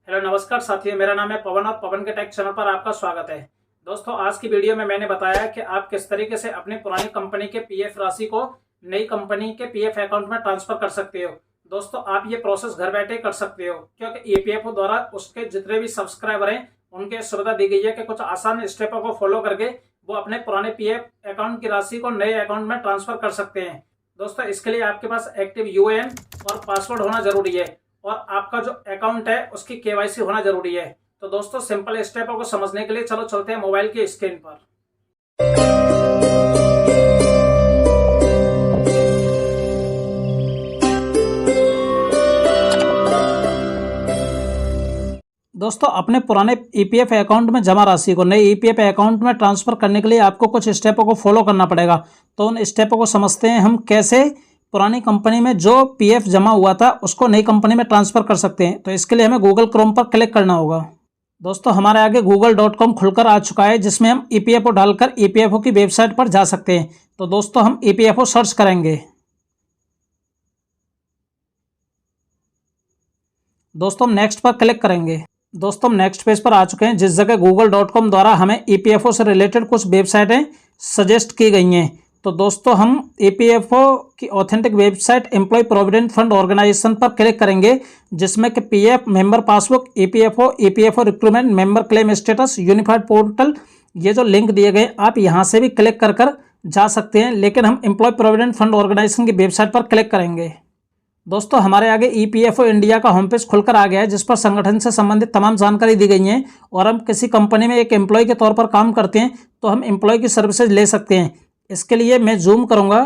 Hello नमस्कार साथियों, मेरा नाम है पवन और पवन के टेक चैनल पर आपका स्वागत है। दोस्तों, आज की वीडियो में मैंने बताया कि आप किस तरीके से अपनी पुरानी कंपनी के पीएफ राशि को नई कंपनी के पीएफ अकाउंट में ट्रांसफर कर सकते हो। दोस्तों, आप ये प्रोसेस घर बैठे कर सकते हो क्योंकि ईपीएफओ द्वारा उसके जितने भी सब्सक्राइबर हैं उनके सुविधा दी गई है कि कुछ आसान स्टेपों को फॉलो करके वो अपने पुराने पीएफ अकाउंट की राशि को नए अकाउंट में ट्रांसफर कर सकते हैं। दोस्तों, इसके लिए आपके पास एक्टिव यूएएन और पासवर्ड होना जरूरी है और आपका जो अकाउंट है उसकी केवाईसी होना जरूरी है। तो दोस्तों, सिंपल स्टेपों को समझने के लिए चलो चलते हैं मोबाइल की स्क्रीन पर। दोस्तों, अपने पुराने ईपीएफ अकाउंट में जमा राशि को नए ईपीएफ अकाउंट में ट्रांसफर करने के लिए आपको कुछ स्टेपों को फॉलो करना पड़ेगा। तो उन स्टेपों को समझते हैं हम कैसे पुरानी कंपनी में जो पीएफ जमा हुआ था उसको नई कंपनी में ट्रांसफर कर सकते हैं। तो इसके लिए हमें गूगल क्रोम पर क्लिक करना होगा। दोस्तों, हमारे आगे google.com खुलकर आ चुका है जिसमें हम ईपीएफओ डालकर ईपीएफओ की वेबसाइट पर जा सकते हैं। तो दोस्तों, हम ईपीएफओ सर्च करेंगे। दोस्तों, हम नेक्स्ट पर क्लिक करेंगे। दोस्तों, हम नेक्स्ट पेज पर आ चुके हैं जिस जगह google.com द्वारा हमें ईपीएफओ से रिलेटेड कुछ वेबसाइटें सजेस्ट की गई हैं। तो दोस्तों, हम ईपीएफओ की authentic website employ provident fund organisation पर क्लिक करेंगे जिसमें कि PF member passbook, EPFO recruitment, member claim status, unified portal, ये जो लिंक दिए गए आप यहाँ से भी क्लिक कर जा सकते हैं, लेकिन हम एम्प्लॉय प्रोविडेंट फंड ऑर्गेनाइजेशन की वेबसाइट पर क्लिक करेंगे। दोस्तों, हमारे आगे ईपीएफओ इंडिया का होम पेज खुलकर आ गया है जिस पर संगठन से संबंधित तमाम जानकारी दी गई है और हम किसी कंपनी में एक एम्प्लॉय के तौर पर काम करते हैं तो हम एम्प्लॉय की सर्विसेज ले सकते हैं। इसके लिए मैं जूम करूंगा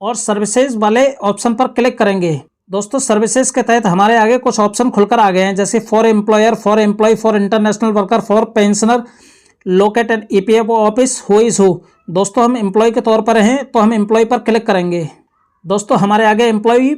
और सर्विसेज वाले ऑप्शन पर क्लिक करेंगे। दोस्तों, सर्विसेज के तहत हमारे आगे कुछ ऑप्शन खुलकर आ गए हैं जैसे for employer, for employ, for international worker, for pensioner, locate and EPFO office, who is who. दोस्तों, हम एम्प्लॉय के तौर पर हैं तो हम एम्प्लॉय पर क्लिक करेंगे। दोस्तों, हमारे आगे एम्प्लॉय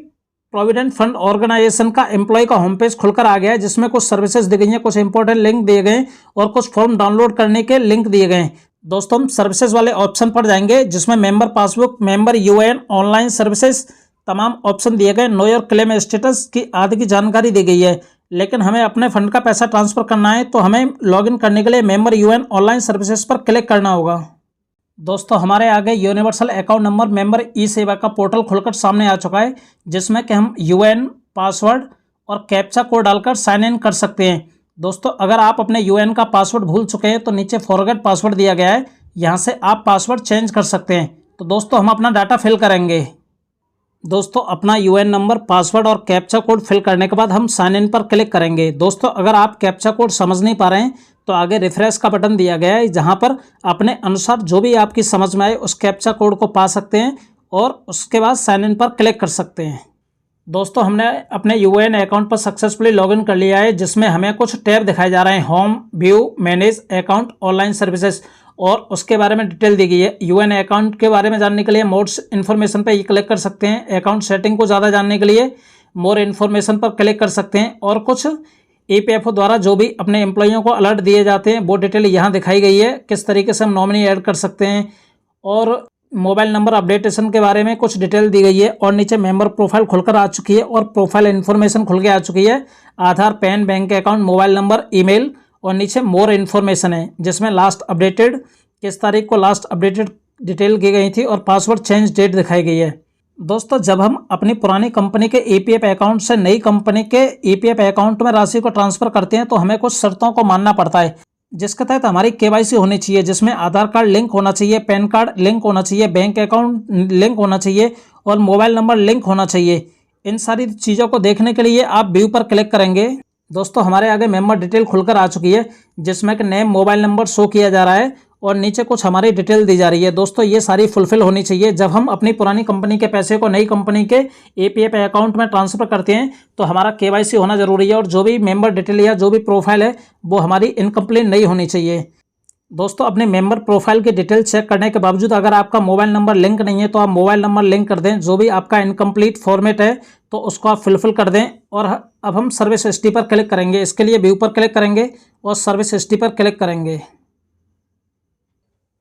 प्रोविडेंट फंड ऑर्गेनाइजेशन का एम्प्लॉय का होम पेज खुलकर आ गया है जिसमें कुछ सर्विसेज दी गई हैं, कुछ इंपॉर्टेंट लिंक दिए गए और कुछ फॉर्म डाउनलोड करने के लिंक दिए गए हैं। दोस्तों, हम सर्विसेज वाले ऑप्शन पर जाएंगे जिसमें member passbook, member UAN, online services, तमाम ऑप्शन दिए गए। नो योर क्लेम स्टेटस की आदि की जानकारी दी गई है, लेकिन हमें अपने फंड का पैसा ट्रांसफर करना है तो हमें लॉगिन करने के लिए मेंबर यूएएन ऑनलाइन सर्विसेज पर क्लिक करना होगा। दोस्तों, हमारे आगे यूनिवर्सल अकाउंट नंबर मेंबर ई सेवा का पोर्टल खुलकर सामने आ चुका है जिसमें कि हम यूएएन, पासवर्ड और कैप्चा कोड डालकर साइन इन कर सकते हैं। दोस्तों, अगर आप अपने यूएएन का पासवर्ड भूल चुके हैं तो नीचे फॉरगेट पासवर्ड दिया गया है, यहाँ से आप पासवर्ड चेंज कर सकते हैं। तो दोस्तों, हम अपना डाटा फिल करेंगे। दोस्तों, अपना यूएएन नंबर, पासवर्ड और कैप्चा कोड फिल करने के बाद हम साइन इन पर क्लिक करेंगे। दोस्तों, अगर आप कैप्चा कोड समझ नहीं पा रहे हैं तो आगे रिफ्रेश का बटन दिया गया है जहां पर अपने अनुसार जो भी आपकी समझ में आए उस कैप्चा कोड को पा सकते हैं और उसके बाद साइन इन पर क्लिक कर सकते हैं। दोस्तों, हमने अपने यूएएन अकाउंट पर सक्सेसफुली लॉगिन कर लिया है जिसमें हमें कुछ टैब दिखाए जा रहे हैं, home, view, manage account, online services और उसके बारे में डिटेल दी गई है। यूएएन अकाउंट के बारे में जानने के लिए मोड्स इन्फॉर्मेशन पर क्लिक कर सकते हैं। अकाउंट सेटिंग को ज़्यादा जानने के लिए मोर इन्फॉर्मेशन पर क्लिक कर सकते हैं और कुछ ईपीएफओ द्वारा जो भी अपने एम्प्लॉइयों को अलर्ट दिए जाते हैं वो डिटेल यहाँ दिखाई गई है। किस तरीके से हम नॉमिनी ऐड कर सकते हैं और मोबाइल नंबर अपडेटेशन के बारे में कुछ डिटेल दी गई है और नीचे मेंबर प्रोफाइल खुलकर आ चुकी है और प्रोफाइल इन्फॉर्मेशन खुल के आ चुकी है। Aadhaar, PAN, bank account, mobile number, email और नीचे मोर इन्फॉर्मेशन है जिसमें लास्ट अपडेटेड, किस तारीख को लास्ट अपडेटेड डिटेल की गई थी और पासवर्ड चेंज डेट दिखाई गई है। दोस्तों, जब हम अपनी पुरानी कंपनी के ईपीएफ अकाउंट से नई कंपनी के ईपीएफ अकाउंट में राशि को ट्रांसफर करते हैं तो हमें कुछ शर्तों को मानना पड़ता है जिसके तहत हमारी केवाईसी होनी चाहिए जिसमें आधार कार्ड लिंक होना चाहिए, पैन कार्ड लिंक होना चाहिए, बैंक अकाउंट लिंक होना चाहिए और मोबाइल नंबर लिंक होना चाहिए। इन सारी चीज़ों को देखने के लिए आप व्यू पर क्लिक करेंगे। दोस्तों, हमारे आगे मेंबर डिटेल खुलकर आ चुकी है जिसमें कि नेम, मोबाइल नंबर शो किया जा रहा है और नीचे कुछ हमारी डिटेल दी जा रही है। दोस्तों, ये सारी फुलफिल होनी चाहिए। जब हम अपनी पुरानी कंपनी के पैसे को नई कंपनी के ईपीएफ अकाउंट में ट्रांसफर करते हैं तो हमारा केवाईसी होना जरूरी है और जो भी मेंबर डिटेल या जो भी प्रोफाइल है वो हमारी इनकम्प्लीट नहीं होनी चाहिए। दोस्तों, अपने मेंबर प्रोफाइल की डिटेल चेक करने के बावजूद अगर आपका मोबाइल नंबर लिंक नहीं है तो आप मोबाइल नंबर लिंक कर दें। जो भी आपका इनकम्प्लीट फॉर्मेट है तो उसको आप फिलफिल कर दें और अब हम सर्विस हिस्ट्री पर क्लिक करेंगे। इसके लिए व्यू पर क्लिक करेंगे और सर्विस हिस्ट्री पर क्लिक करेंगे।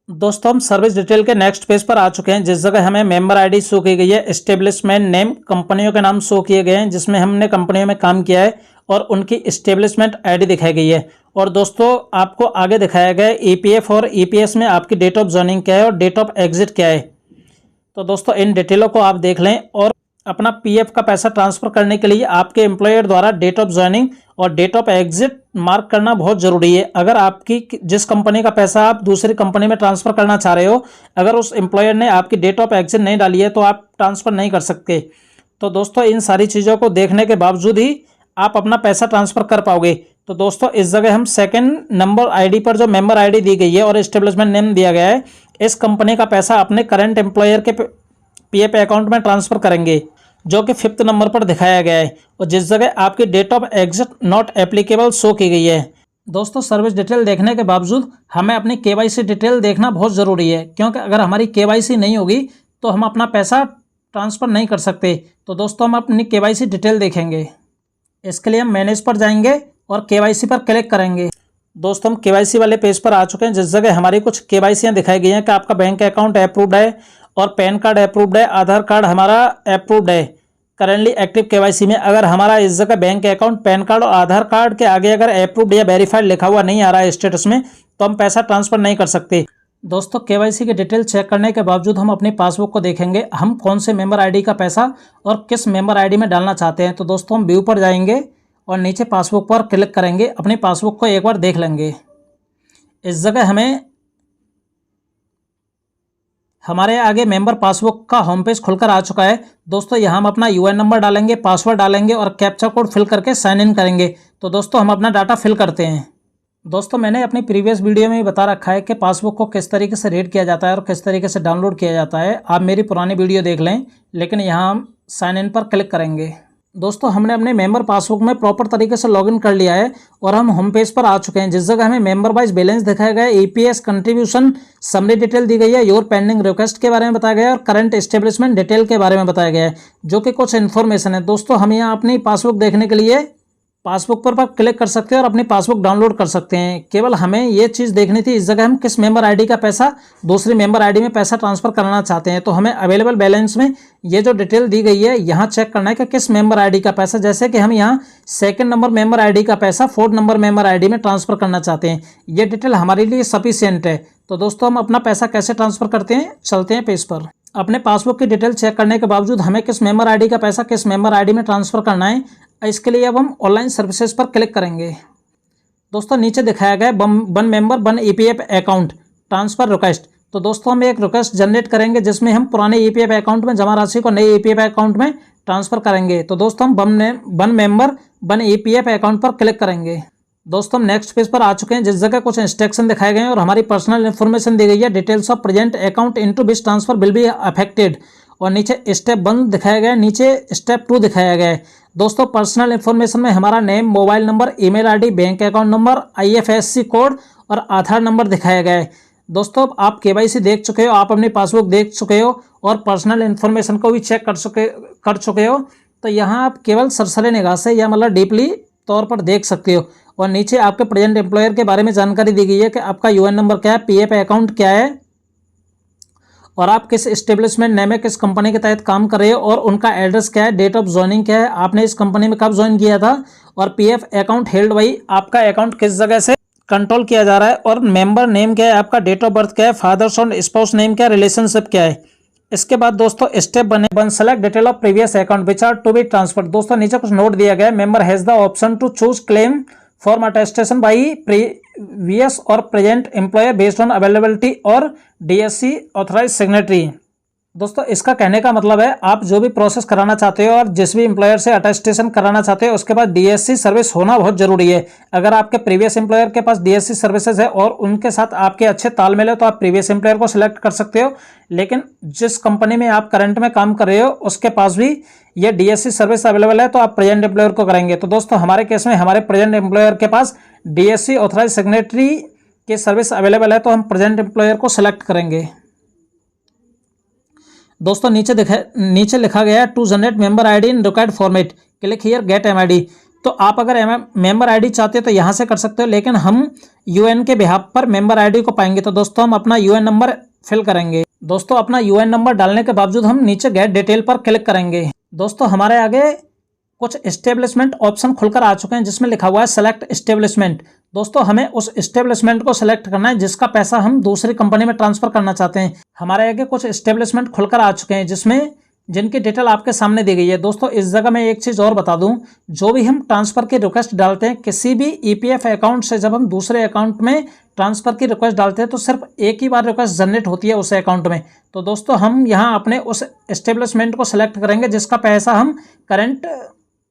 दोस्तों, हम सर्विस डिटेल के नेक्स्ट पेज पर आ चुके हैं जिस जगह हमें मेंबर आईडी शो की गई है, एस्टेब्लिशमेंट नेम, कंपनियों के नाम शो किए गए हैं जिसमें हमने कंपनियों में काम किया है और उनकी इस्टेब्लिशमेंट आईडी दिखाई गई है। और दोस्तों आपको आगे दिखाया गया है ईपीएफ और ईपीएस में आपकी डेट ऑफ ज्वाइनिंग क्या है और डेट ऑफ एग्जिट क्या है। तो दोस्तों इन डिटेलों को आप देख लें। और अपना पीएफ का पैसा ट्रांसफर करने के लिए आपके एम्प्लॉयर द्वारा डेट ऑफ ज्वाइनिंग और डेट ऑफ एग्जिट मार्क करना बहुत ज़रूरी है। अगर आपकी जिस कंपनी का पैसा आप दूसरी कंपनी में ट्रांसफ़र करना चाह रहे हो, अगर उस एम्प्लॉयर ने आपकी डेट ऑफ एग्जिट नहीं डाली है तो आप ट्रांसफ़र नहीं कर सकते। तो दोस्तों इन सारी चीज़ों को देखने के बावजूद ही आप अपना पैसा ट्रांसफ़र कर पाओगे। तो दोस्तों इस जगह हम सेकंड नंबर आईडी पर जो मेंबर आईडी दी गई है और एस्टेब्लिशमेंट नेम दिया गया है, इस कंपनी का पैसा अपने करंट एम्प्लॉयर के पीएफ अकाउंट में ट्रांसफ़र करेंगे, जो कि 5th नंबर पर दिखाया गया है और जिस जगह आपकी date of exit not applicable show की गई है। दोस्तों सर्विस डिटेल देखने के बावजूद हमें अपनी केवाईसी डिटेल देखना बहुत ज़रूरी है, क्योंकि अगर हमारी केवाईसी नहीं होगी तो हम अपना पैसा ट्रांसफ़र नहीं कर सकते। तो दोस्तों हम अपनी केवाईसी डिटेल देखेंगे। इसके लिए हम मैनेज पर जाएंगे और केवाईसी पर क्लिक करेंगे। दोस्तों हम केवाईसी वाले पेज पर आ चुके हैं, जिस जगह हमारी कुछ केवाईसियाँ दिखाई गई हैं कि आपका बैंक अकाउंट अप्रूव्ड है और पैन कार्ड अप्रूव्ड है, आधार कार्ड हमारा अप्रूव्ड है करेंटली एक्टिव केवाईसी में। अगर हमारा इस जगह बैंक अकाउंट, पैन कार्ड और आधार कार्ड के आगे अगर अप्रूव्ड या वेरीफाइड लिखा हुआ नहीं आ रहा है स्टेटस में, तो हम पैसा ट्रांसफ़र नहीं कर सकते। दोस्तों केवाईसी की डिटेल चेक करने के बावजूद हम अपनी पासबुक को देखेंगे, हम कौन से मेंबर आईडी का पैसा और किस मेंबर आईडी में डालना चाहते हैं। तो दोस्तों हम व्यू पर जाएंगे और नीचे पासबुक पर क्लिक करेंगे, अपनी पासबुक को एक बार देख लेंगे। इस जगह हमारे आगे मेंबर पासबुक का होम पेज खुलकर आ चुका है। दोस्तों यहाँ हम अपना यूएन नंबर डालेंगे, पासवर्ड डालेंगे और कैप्चा कोड फिल करके साइन इन करेंगे। तो दोस्तों हम अपना डाटा फिल करते हैं। दोस्तों मैंने अपनी प्रीवियस वीडियो में बता रखा है कि पासबुक को किस तरीके से रीड किया जाता है और किस तरीके से डाउनलोड किया जाता है। आप मेरी पुरानी वीडियो देख लें, लेकिन यहाँ हम साइन इन पर क्लिक करेंगे। दोस्तों हमने अपने मेंबर पासबुक में प्रॉपर तरीके से लॉगिन कर लिया है और हम होम पेज पर आ चुके हैं, जिस जगह हमें मेंबर वाइज बैलेंस दिखाया गया है, ईपीएस कंट्रीब्यूशन समरी डिटेल दी गई है, योर पेंडिंग रिक्वेस्ट के बारे में बताया गया है और करंट एस्टेब्लिशमेंट डिटेल के बारे में बताया गया है, जो कि कुछ इन्फॉर्मेशन है। दोस्तों हम यहाँ अपनी पासबुक देखने के लिए पासबुक पर क्लिक कर सकते हैं और अपनी पासबुक डाउनलोड कर सकते हैं। केवल हमें ये चीज़ देखनी थी, इस जगह हम किस मेंबर आईडी का पैसा दूसरी मेंबर आईडी में पैसा ट्रांसफ़र करना चाहते हैं। तो हमें अवेलेबल बैलेंस में ये जो डिटेल दी गई है यहाँ चेक करना है कि किस मेंबर आईडी का पैसा, जैसे कि हम यहाँ सेकंड नंबर मेंबर आईडी का पैसा 4th नंबर मेंबर आईडी में ट्रांसफ़र करना चाहते हैं। ये डिटेल हमारे लिए सफिशियंट है। तो दोस्तों हम अपना पैसा कैसे ट्रांसफ़र करते हैं, चलते हैं पेज पर। अपने पासबुक की डिटेल चेक करने के बावजूद हमें किस मेंबर आईडी का पैसा किस मेंबर आईडी में ट्रांसफ़र करना है, इसके लिए अब हम ऑनलाइन सर्विसेज पर क्लिक करेंगे। दोस्तों नीचे दिखाया गया one member one EPF account transfer request. तो दोस्तों हम एक रिक्वेस्ट जनरेट करेंगे जिसमें हम पुराने ईपीएफ अकाउंट में जमा राशि को नए ईपीएफ अकाउंट में ट्रांसफ़र करेंगे। तो दोस्तों हम one member one EPF account पर क्लिक करेंगे। दोस्तों हम नेक्स्ट पेज पर आ चुके हैं, जिस जगह कुछ इंस्ट्रक्शन दिखाए गए हैं और हमारी पर्सनल इन्फॉर्मेशन दी गई है। Details of present account into which transfer will be affected और नीचे स्टेप 1 दिखाया गया है, नीचे स्टेप 2 दिखाया गया है। दोस्तों पर्सनल इन्फॉर्मेशन में हमारा name, mobile number, email ID, bank account number, IFSC code और आधार नंबर दिखाया गया है। दोस्तों आप केवाईसी देख चुके हो, आप अपनी पासबुक देख चुके हो और पर्सनल इन्फॉर्मेशन को भी चेक कर चुके हो। तो यहाँ आप केवल सरसरे निगाह से या मतलब डीपली तौर पर देख सकते हो। और नीचे आपके प्रेजेंट एम्प्लॉयर के बारे में जानकारी दी गई है कि आपका यूएन नंबर क्या है, पीएफ अकाउंट क्या है और आप किस एस्टेब्लिशमेंट नेम में किस कंपनी के तहत काम कर रहे हो और उनका एड्रेस क्या है, डेट ऑफ ज्वाइनिंग क्या है, आपने इस कंपनी में कब ज्वाइन किया था और पीएफ अकाउंट हेल्ड बाई आपका अकाउंट किस जगह से कंट्रोल किया जा रहा है और मेंबर नेम क्या है, आपका डेट ऑफ बर्थ क्या है, फादर्स और स्पाउस नेम क्या है, रिलेशनशिप क्या है। इसके बाद दोस्तों step 1 select detail of previous account which are to be transferred. दोस्तों नीचे कुछ नोट दिया गया है, member has the option to choose claim form attestation by previous और present employer based on availability और डीएससी ऑथराइज सिग्नेटरी। दोस्तों इसका कहने का मतलब है आप जो भी प्रोसेस कराना चाहते हो और जिस भी एम्प्लॉयर से अटेस्टेशन कराना चाहते हो उसके पास डीएससी सर्विस होना बहुत जरूरी है। अगर आपके प्रीवियस एम्प्लॉयर के पास डीएससी सर्विसेज है और उनके साथ आपके अच्छे तालमेल है तो आप प्रीवियस एम्प्लॉयर को सिलेक्ट कर सकते हो, लेकिन जिस कंपनी में आप करंट में काम कर रहे हो उसके पास भी ये डीएससी सर्विस अवेलेबल है तो आप प्रेजेंट एम्प्लॉयर को करेंगे। तो दोस्तों हमारे केस में हमारे प्रेजेंट एम्प्लॉयर के पास डीएससी ऑथराइज सिग्नेटरी की सर्विस अवेलेबल है तो हम प्रेजेंट एम्प्लॉयर को सिलेक्ट करेंगे। दोस्तों नीचे लिखा गया है to generate member ID in required format, click here get MID. तो आप अगर मेंबर आईडी चाहते हो तो यहाँ से कर सकते हो, लेकिन हम यूएन के बिहाफ पर मेंबर आईडी को पाएंगे। तो दोस्तों हम अपना यूएन नंबर फिल करेंगे। दोस्तों अपना यूएन नंबर डालने के बावजूद हम नीचे गेट डिटेल पर क्लिक करेंगे। दोस्तों हमारे आगे कुछ एस्टेब्लिशमेंट ऑप्शन खुलकर आ चुके हैं जिसमें लिखा हुआ है सेलेक्ट एस्टेब्लिशमेंट। दोस्तों हमें उस एस्टेब्लिशमेंट को सेलेक्ट करना है जिसका पैसा हम दूसरी कंपनी में ट्रांसफर करना चाहते हैं। हमारे आगे कुछ एस्टेब्लिशमेंट खुलकर आ चुके हैं जिसमें जिनकी डिटेल आपके सामने दी गई है। दोस्तों इस जगह मैं एक चीज़ और बता दूं, जो भी हम ट्रांसफ़र की रिक्वेस्ट डालते हैं किसी भी ईपीएफ अकाउंट से, जब हम दूसरे अकाउंट में ट्रांसफ़र की रिक्वेस्ट डालते हैं तो सिर्फ एक ही बार रिक्वेस्ट जनरेट होती है उस अकाउंट में। तो दोस्तों हम यहाँ अपने उस एस्टेब्लिशमेंट को सिलेक्ट करेंगे जिसका पैसा हम करंट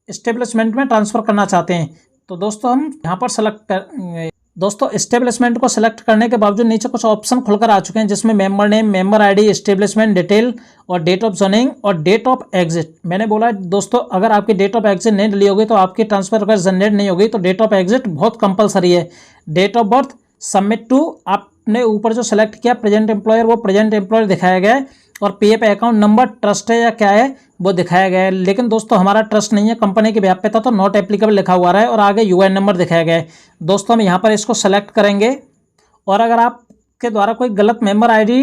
एस्टेब्लिशमेंट में ट्रांसफ़र करना चाहते हैं। तो दोस्तों हम यहाँ पर सेलेक्ट कर दोस्तों एस्टेब्लिशमेंट को सिलेक्ट करने के बावजूद नीचे कुछ ऑप्शन खुलकर आ चुके हैं जिसमें member name, member ID, establishment detail और डेट ऑफ जॉइनिंग और डेट ऑफ एग्जिट। मैंने बोला दोस्तों अगर आपकी डेट ऑफ एग्जिट नहीं डली होगी तो आपकी ट्रांसफर रिक्वेस्ट जनरेट नहीं होगी, तो डेट ऑफ एग्जिट बहुत कंपलसरी है। Date of birth, submit to, आपने ऊपर जो सेलेक्ट किया प्रेजेंट एम्प्लॉयर वो प्रेजेंट एम्प्लॉयर दिखाया गया है, और पीएफ अकाउंट नंबर ट्रस्ट है या क्या है वो दिखाया गया है। लेकिन दोस्तों हमारा ट्रस्ट नहीं है, कंपनी के व्याप पे था तो नॉट एप्लीकेबल लिखा हुआ है और आगे यूएन नंबर दिखाया गया है। दोस्तों हम यहाँ पर इसको सेलेक्ट करेंगे, और अगर आपके द्वारा कोई गलत मेंबर आईडी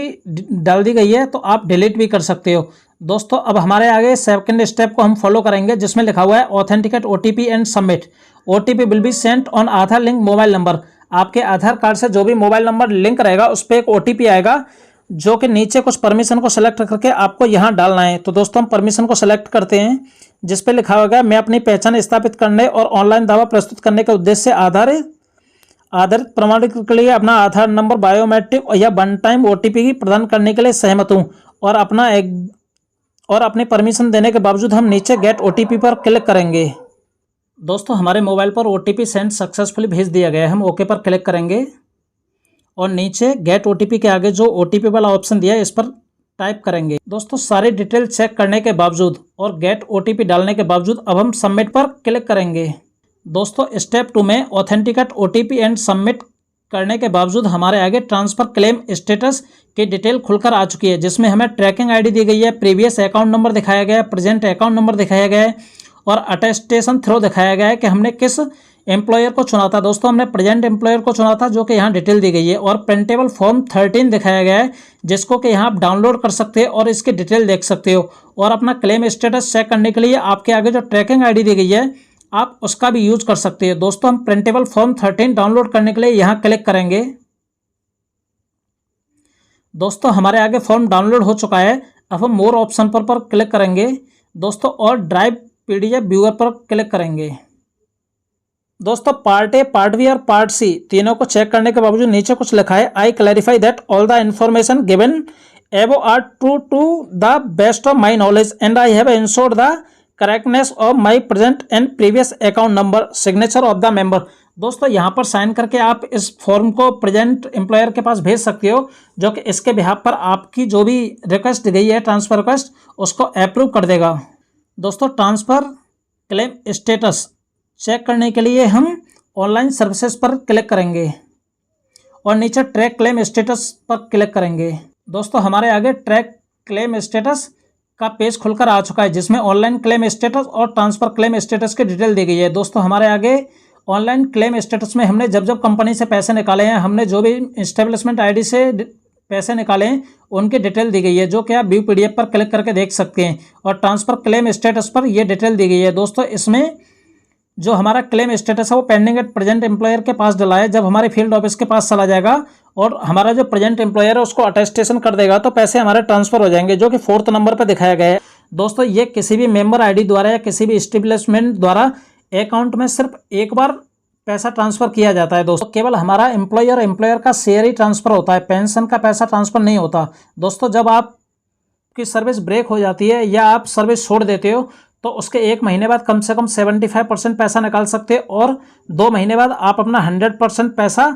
डाल दी गई है तो आप डिलीट भी कर सकते हो। दोस्तों अब हमारे आगे सेकंड स्टेप को हम फॉलो करेंगे जिसमें लिखा हुआ है authenticate OTP and submit. OTP will be sent on Aadhaar link mobile number. आपके आधार कार्ड से जो भी मोबाइल नंबर लिंक रहेगा उस पर एक ओटीपी आएगा जो कि नीचे कुछ परमिशन को सेलेक्ट करके आपको यहाँ डालना है। तो दोस्तों हम परमिशन को सेलेक्ट करते हैं जिस पे लिखा होगा मैं अपनी पहचान स्थापित करने और ऑनलाइन दावा प्रस्तुत करने के उद्देश्य से आधारित प्रमाणीकरण के लिए अपना आधार नंबर, बायोमेट्रिक या वन टाइम ओटीपी प्रदान करने के लिए सहमत हूँ, और अपनी परमिशन देने के बावजूद हम नीचे गेट ओटीपी पर क्लिक करेंगे। दोस्तों हमारे मोबाइल पर ओटीपी सेंड सक्सेसफुली भेज दिया गया है। हम ओके पर क्लिक करेंगे और नीचे गेट ओटीपी के आगे जो ओटीपी वाला ऑप्शन दिया है इस पर टाइप करेंगे। दोस्तों सारी डिटेल चेक करने के बावजूद और गेट ओटीपी डालने के बावजूद अब हम सबमिट पर क्लिक करेंगे। दोस्तों स्टेप 2 में ऑथेंटिकेट ओटीपी एंड सबमिट करने के बावजूद हमारे आगे ट्रांसफ़र क्लेम स्टेटस की डिटेल खुलकर आ चुकी है जिसमें हमें ट्रैकिंग आईडी दी गई है, प्रीवियस अकाउंट नंबर दिखाया गया है, प्रेजेंट अकाउंट नंबर दिखाया गया है और अटेस्टेशन थ्रो दिखाया गया है कि हमने किस एम्प्लॉयर को चुना था। दोस्तों हमने प्रेजेंट एम्प्लॉयर को चुना था जो कि यहाँ डिटेल दी गई है, और प्रिंटेबल फॉर्म 13 दिखाया गया है जिसको कि यहाँ आप डाउनलोड कर सकते हैं और इसकी डिटेल देख सकते हो। और अपना क्लेम स्टेटस चेक करने के लिए आपके आगे जो ट्रैकिंग आईडी दी गई है आप उसका भी यूज कर सकते हैं। दोस्तों हम प्रिंटेबल फॉर्म 13 डाउनलोड करने के लिए यहाँ क्लिक करेंगे। दोस्तों हमारे आगे फॉर्म डाउनलोड हो चुका है। अब हम मोर ऑप्शन पर क्लिक करेंगे दोस्तों, और ड्राइव पीडीएफ व्यूअर पर क्लिक करेंगे। दोस्तों पार्ट ए, पार्ट बी और पार्ट सी तीनों को चेक करने के बावजूद नीचे कुछ लिखा है I clarify that all the information given above are true to the best of my knowledge and I have ensured the correctness of my present and previous account number, signature of the member. दोस्तों यहाँ पर sign करके आप इस form को present employer के पास भेज सकते हो जो कि इसके बिहाफ पर आपकी जो भी रिक्वेस्ट गई है ट्रांसफ़र रिक्वेस्ट उसको अप्रूव कर देगा। दोस्तों ट्रांसफ़र क्लेम स्टेटस चेक करने के लिए हम ऑनलाइन सर्विसेज पर क्लिक करेंगे और नीचे ट्रैक क्लेम स्टेटस पर क्लिक करेंगे। दोस्तों हमारे आगे ट्रैक क्लेम स्टेटस का पेज खुलकर आ चुका है जिसमें ऑनलाइन क्लेम स्टेटस और ट्रांसफ़र क्लेम स्टेटस की डिटेल दी गई है। दोस्तों हमारे आगे ऑनलाइन क्लेम स्टेटस में हमने जब कंपनी से पैसे निकाले हैं, हमने जो भी एस्टेब्लिशमेंट आईडी से पैसे निकाले हैं उनकी डिटेल दी गई है जो कि आप व्यू पीडीएफ पर क्लिक करके देख सकते हैं, और ट्रांसफ़र क्लेम स्टेटस पर ये डिटेल दी गई है। दोस्तों इसमें जो हमारा क्लेम स्टेटस है वो पेंडिंग एट प्रेजेंट एम्प्लॉयर के पास डला है। जब हमारे फील्ड ऑफिस के पास चला जाएगा और हमारा जो प्रेजेंट एम्प्लॉयर है उसको अटेस्टेशन कर देगा तो पैसे हमारे ट्रांसफ़र हो जाएंगे, जो कि 4th नंबर पर दिखाया गया है। दोस्तों ये किसी भी मेंबर आईडी द्वारा या किसी भी एस्टेब्लिशमेंट द्वारा अकाउंट में सिर्फ एक बार पैसा ट्रांसफ़र किया जाता है। दोस्तों केवल हमारा एम्प्लॉयर का शेयर ही ट्रांसफ़र होता है, पेंशन का पैसा ट्रांसफ़र नहीं होता। दोस्तों जब आपकी सर्विस ब्रेक हो जाती है या आप सर्विस छोड़ देते हो तो उसके 1 महीने बाद कम से कम 75% पैसा निकाल सकते हो, और 2 महीने बाद आप अपना 100% पैसा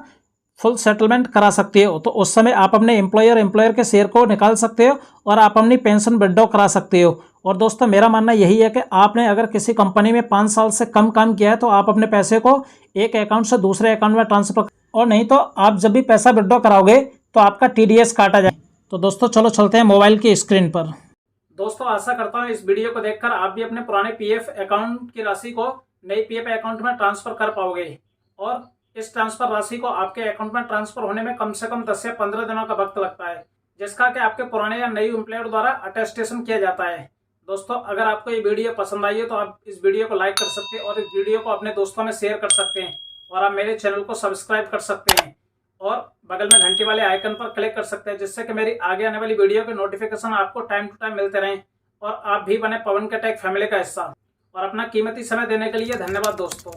फुल सेटलमेंट करा सकते हो। तो उस समय आप अपने एम्प्लॉयर के शेयर को निकाल सकते हो और आप अपनी पेंशन विड्रॉ करा सकते हो। और दोस्तों मेरा मानना यही है कि आपने अगर किसी कंपनी में 5 साल से कम काम किया है तो आप अपने पैसे को एक अकाउंट से दूसरे अकाउंट में ट्रांसफ़र, और नहीं तो आप जब भी पैसा विड्रॉ कराओगे तो आपका TDS काटा जाए। तो दोस्तों चलो चलते हैं मोबाइल की स्क्रीन पर। दोस्तों आशा करता हूँ इस वीडियो को देखकर आप भी अपने पुराने पीएफ अकाउंट की राशि को नई पीएफ अकाउंट में ट्रांसफ़र कर पाओगे, और इस ट्रांसफ़र राशि को आपके अकाउंट में ट्रांसफ़र होने में कम से कम 10 से 15 दिनों का वक्त लगता है, जिसका कि आपके पुराने या नई एम्प्लॉयर द्वारा अटेस्टेशन किया जाता है। दोस्तों अगर आपको ये वीडियो पसंद आई है तो आप इस वीडियो को लाइक कर सकते हैं और इस वीडियो को अपने दोस्तों में शेयर कर सकते हैं और आप मेरे चैनल को सब्सक्राइब कर सकते हैं और बगल में घंटी वाले आइकन पर क्लिक कर सकते हैं, जिससे कि मेरी आगे आने वाली वीडियो के नोटिफिकेशन आपको टाइम टू टाइम मिलते रहें और आप भी बने पवन के टेक फैमिली का हिस्सा। और अपना कीमती समय देने के लिए धन्यवाद दोस्तों।